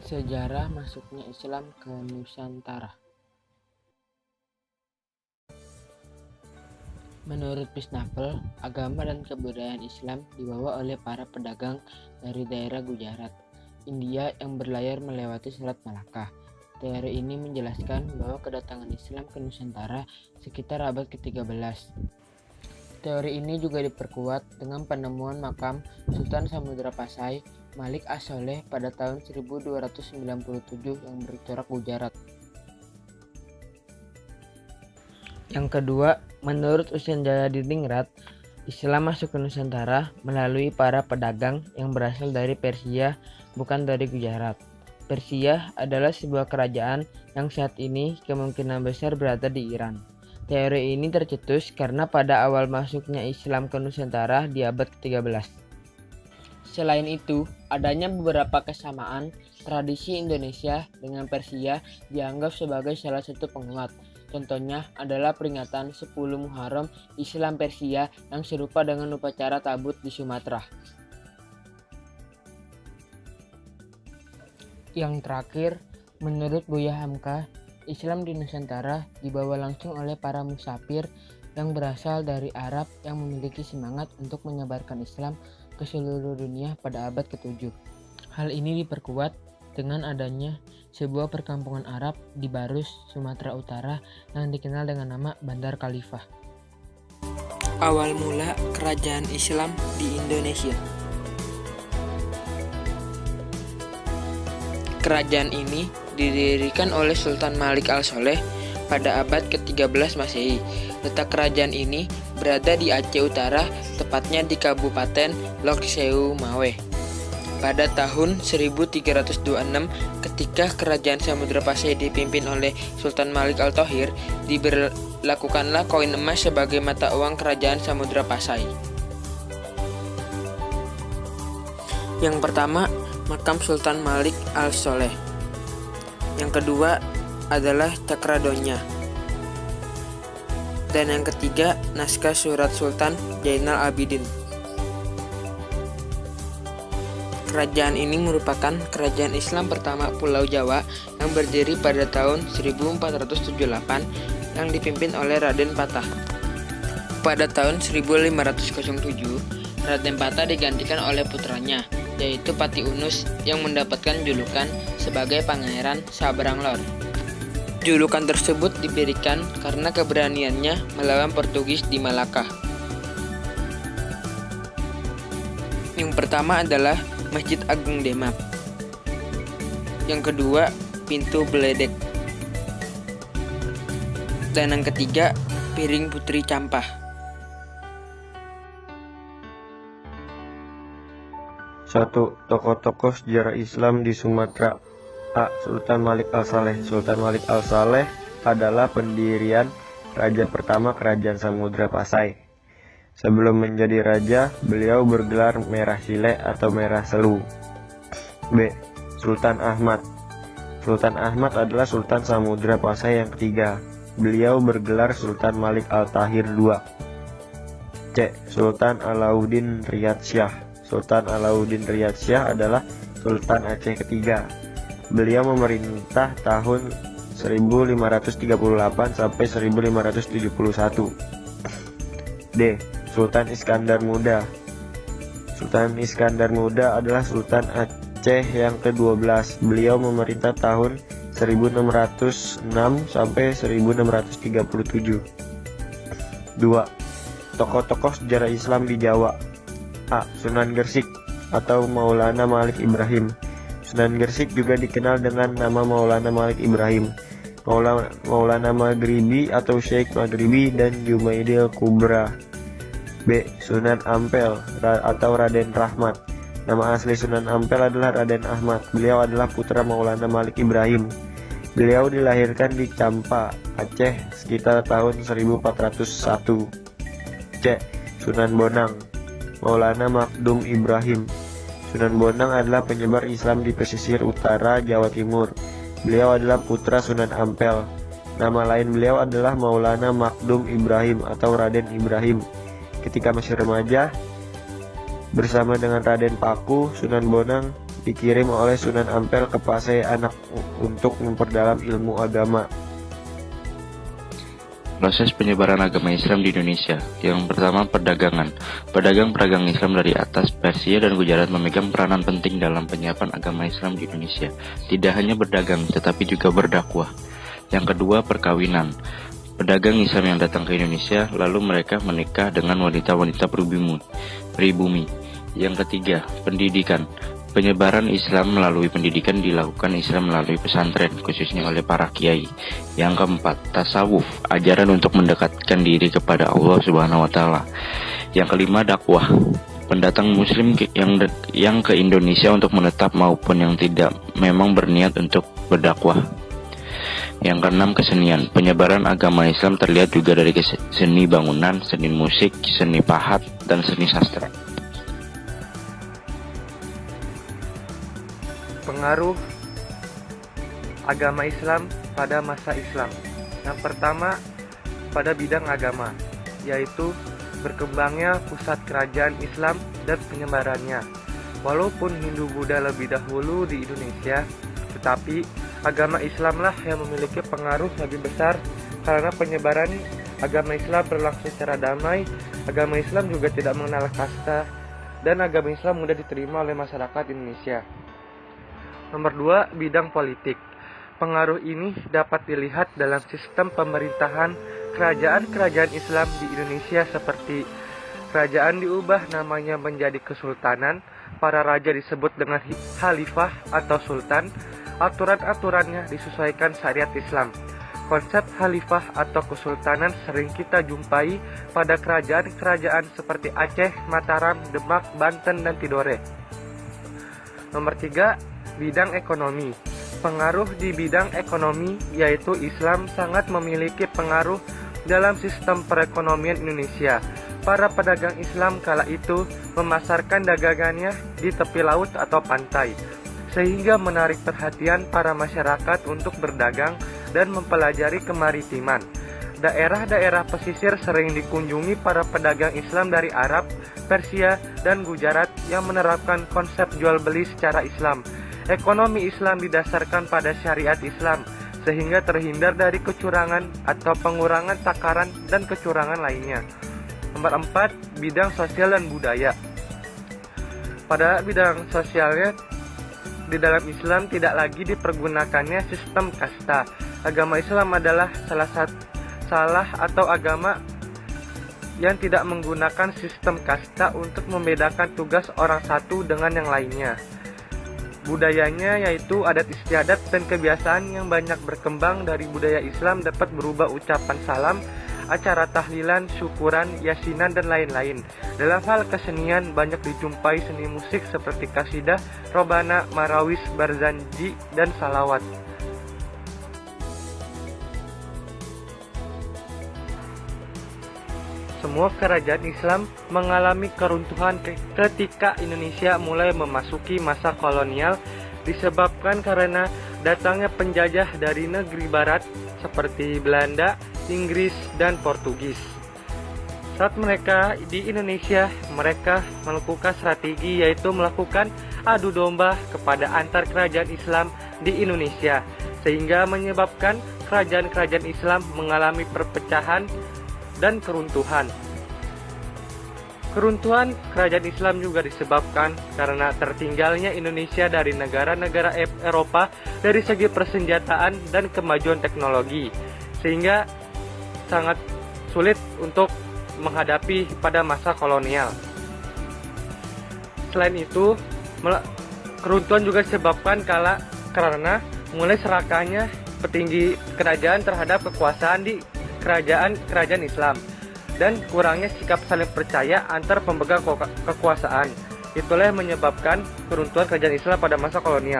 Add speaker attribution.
Speaker 1: Sejarah masuknya Islam ke Nusantara. Menurut Pisnapel, agama dan kebudayaan Islam dibawa oleh para pedagang dari daerah Gujarat, India yang berlayar melewati Selat Malaka. Teori ini menjelaskan bahwa kedatangan Islam ke Nusantara sekitar abad ke-13. Teori ini juga diperkuat dengan penemuan makam Sultan Samudra Pasai Malik as-Soleh pada tahun 1297 yang bercorak Gujarat. Yang kedua, menurut Usen Jayadiningrat, Islam masuk ke Nusantara melalui para pedagang yang berasal dari Persia, bukan dari Gujarat. Persia adalah sebuah kerajaan yang saat ini kemungkinan besar berada di Iran. Teori ini tercetus karena pada awal masuknya Islam ke Nusantara di abad ke-13. Selain itu, adanya beberapa kesamaan tradisi Indonesia dengan Persia dianggap sebagai salah satu penguat. Contohnya adalah peringatan 10 Muharram Islam Persia yang serupa dengan upacara tabut di Sumatera. Yang terakhir, menurut Buya Hamka, Islam di Nusantara dibawa langsung oleh para musafir yang berasal dari Arab yang memiliki semangat untuk menyebarkan Islam ke seluruh dunia pada abad ke-7. Hal ini diperkuat dengan adanya sebuah perkampungan Arab di Barus, Sumatera Utara yang dikenal dengan nama Bandar Khalifah. Awal mula kerajaan Islam di Indonesia. Kerajaan ini didirikan oleh Sultan Malik al-Soleh pada abad ke-13 Masehi. Letak kerajaan ini berada di Aceh Utara, tepatnya di Kabupaten Lok Sewu, Maweh. Pada tahun 1326, ketika kerajaan Samudra Pasai dipimpin oleh Sultan Malik al-Thohir, diberlakukanlah koin emas sebagai mata uang kerajaan Samudra Pasai. Yang pertama, makam Sultan Malik al-Soleh. Yang kedua adalah Cakradonya. Dan yang ketiga, naskah surat Sultan Zainal Abidin. Kerajaan ini merupakan kerajaan Islam pertama Pulau Jawa yang berdiri pada tahun 1478 yang dipimpin oleh Raden Patah. Pada tahun 1507, Raden Patah digantikan oleh putranya, yaitu Pati Unus yang mendapatkan julukan sebagai Pangeran Sabranglor. Julukan tersebut diberikan karena keberaniannya melawan Portugis di Malaka. Yang pertama adalah Masjid Agung Demak. Yang kedua, Pintu Beledek. Dan yang ketiga, Piring Putri Campah.
Speaker 2: 1. Tokoh-tokoh sejarah Islam di Sumatera. A. Sultan Malik al-Saleh. Sultan Malik al-Saleh adalah pendirian raja pertama kerajaan Samudra Pasai. Sebelum menjadi raja, beliau bergelar Merah Sile atau Merah Selu. B. Sultan Ahmad. Sultan Ahmad adalah Sultan Samudra Pasai yang ketiga. Beliau bergelar Sultan Malik al-Tahir II. C. Sultan Alauddin Riyad Shah. Sultan Alauddin Riyad Shah adalah Sultan Aceh ketiga. Beliau memerintah tahun 1538 sampai 1571. D. Sultan Iskandar Muda. Sultan Iskandar Muda adalah Sultan Aceh yang ke-12. Beliau memerintah tahun 1606 sampai 1637. 2. Tokoh-tokoh sejarah Islam di Jawa. A. Sunan Gresik atau Maulana Malik Ibrahim. Sunan Gresik juga dikenal dengan nama Maulana Malik Ibrahim, Maulana Maghribi atau Sheikh Maghribi, dan Jumaidil Kubra. B. Sunan Ampel atau Raden Rahmat. Nama asli Sunan Ampel adalah Raden Ahmad. Beliau adalah putra Maulana Malik Ibrahim. Beliau dilahirkan di Campa, Aceh sekitar tahun 1401. C. Sunan Bonang. Maulana Makdum Ibrahim. Sunan Bonang adalah penyebar Islam di pesisir utara Jawa Timur. Beliau adalah putra Sunan Ampel. Nama lain beliau adalah Maulana Makdum Ibrahim atau Raden Ibrahim. Ketika masih remaja, bersama dengan Raden Paku, Sunan Bonang dikirim oleh Sunan Ampel ke Pasai Anak untuk memperdalam ilmu agama.
Speaker 3: Proses penyebaran agama Islam di Indonesia. Yang pertama, perdagangan. Pedagang-pedagang Islam dari atas, Persia dan Gujarat memegang peranan penting dalam penyiapan agama Islam di Indonesia. Tidak hanya berdagang, tetapi juga berdakwah. Yang kedua, perkawinan. Pedagang Islam yang datang ke Indonesia, lalu mereka menikah dengan wanita-wanita pribumi. Yang ketiga, pendidikan. Penyebaran Islam melalui pendidikan dilakukan Islam melalui pesantren, khususnya oleh para kiai. Yang keempat, tasawuf, ajaran untuk mendekatkan diri kepada Allah Subhanahu wa Ta'ala. Yang kelima, dakwah. Pendatang Muslim yang ke Indonesia untuk menetap maupun yang tidak memang berniat untuk berdakwah. Yang keenam, kesenian. Penyebaran agama Islam terlihat juga dari seni bangunan, seni musik, seni pahat, dan seni sastra.
Speaker 4: Pengaruh agama Islam pada masa Islam. Yang pertama, pada bidang agama, yaitu berkembangnya pusat kerajaan Islam dan penyebarannya. Walaupun Hindu-Buddha lebih dahulu di Indonesia, tetapi agama Islamlah yang memiliki pengaruh lebih besar karena penyebaran agama Islam berlangsung secara damai. Agama Islam juga tidak mengenal kasta, dan agama Islam mudah diterima oleh masyarakat Indonesia. Nomor 2, bidang politik. Pengaruh ini dapat dilihat dalam sistem pemerintahan kerajaan-kerajaan Islam di Indonesia seperti kerajaan diubah namanya menjadi kesultanan, para raja disebut dengan khalifah atau sultan, aturan-aturannya disesuaikan syariat Islam. Konsep khalifah atau kesultanan sering kita jumpai pada kerajaan-kerajaan seperti Aceh, Mataram, Demak, Banten, dan Tidore. Nomor 3, bidang ekonomi. Pengaruh di bidang ekonomi, yaitu Islam sangat memiliki pengaruh dalam sistem perekonomian Indonesia. Para pedagang Islam kala itu memasarkan dagangannya di tepi laut atau pantai, sehingga menarik perhatian para masyarakat untuk berdagang dan mempelajari kemaritiman. Daerah-daerah pesisir sering dikunjungi para pedagang Islam dari Arab, Persia, dan Gujarat yang menerapkan konsep jual beli secara Islam. Ekonomi Islam didasarkan pada syariat Islam, sehingga terhindar dari kecurangan atau pengurangan takaran dan kecurangan lainnya. Nomor 4, bidang sosial dan budaya. Pada bidang sosialnya, di dalam Islam tidak lagi dipergunakannya sistem kasta. Agama Islam adalah salah atau agama yang tidak menggunakan sistem kasta untuk membedakan tugas orang satu dengan yang lainnya. Budayanya yaitu adat istiadat dan kebiasaan yang banyak berkembang dari budaya Islam dapat berubah ucapan salam, acara tahlilan, syukuran, yasinan, dan lain-lain. Dalam hal kesenian banyak dijumpai seni musik seperti kasidah, robana, marawis, barzanji, dan salawat. Semua kerajaan Islam mengalami keruntuhan ketika Indonesia mulai memasuki masa kolonial disebabkan karena datangnya penjajah dari negeri barat seperti Belanda, Inggris, dan Portugis. Saat mereka di Indonesia, mereka melakukan strategi yaitu melakukan adu domba kepada antar kerajaan Islam di Indonesia, sehingga menyebabkan kerajaan-kerajaan Islam mengalami perpecahan dan keruntuhan. Keruntuhan kerajaan Islam juga disebabkan karena tertinggalnya Indonesia dari negara-negara Eropa dari segi persenjataan dan kemajuan teknologi, sehingga sangat sulit untuk menghadapi pada masa kolonial. Selain itu, keruntuhan juga disebabkan karena mulai serakahnya petinggi kerajaan terhadap kekuasaan di kerajaan Islam dan kurangnya sikap saling percaya antar pemegang kekuasaan. Itulah yang menyebabkan keruntuhan kerajaan Islam pada masa kolonial.